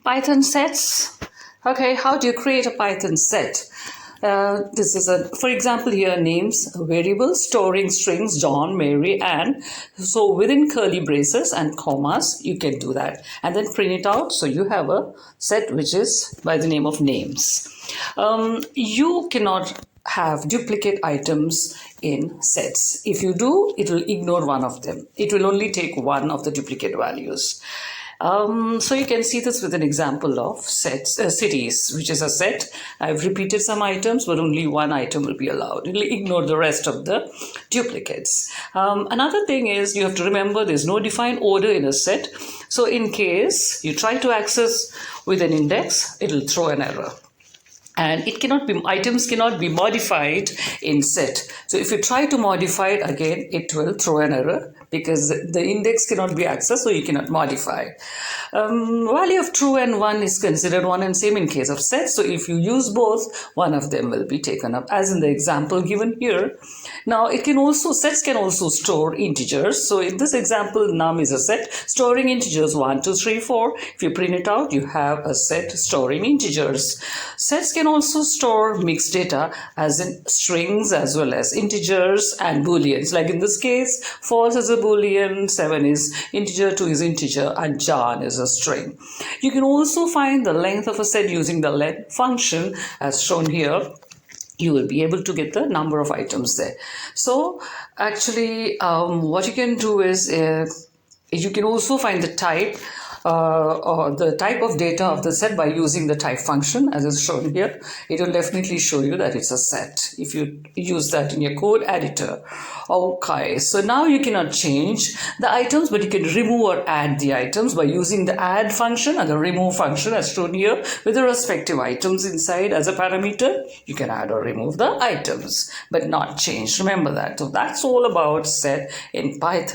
Python sets. Okay, how do you create a Python set? This is for example, here names, variables, storing strings, John, Mary, and so within curly braces and commas, you can do that and then print it out. So you have a set which is by the name of names. You cannot have duplicate items in sets. If you do, it will ignore one of them. It will only take one of the duplicate values. So you can see this with an example of sets, cities, which is a set. I've repeated some items, but only one item will be allowed. It will ignore the rest of the duplicates. Another thing is you have to remember there's no defined order in a set. So in case you try to access with an index, it will throw an error. And it cannot be, items cannot be modified in set. So if you try to modify it again, it will throw an error because the index cannot be accessed, so you cannot modify. Value of true and 1 is considered one and same in case of sets. So if you use both, one of them will be taken up, as in the example given here. Now it can also, sets can also store integers. So in this example, num is a set storing integers 1, 2, 3, 4. If you print it out, you have a set storing integers. Sets can also store mixed data, as in strings as well as integers and booleans. Like in this case, false is a boolean, 7 is integer, 2 is integer, and John is a string. You can also find the length of a set using the len function as shown here. You will be able to get the number of items there. So actually what you can do is you can also find the type or the type of data of the set by using the type function as is shown here. It will definitely show you that it's a set if you use that in your code editor. Okay, so now you cannot change the items, but you can remove or add the items by using the add function and the remove function as shown here with the respective items inside as a parameter. You can add or remove the items but not change. Remember that. So that's all about set in Python.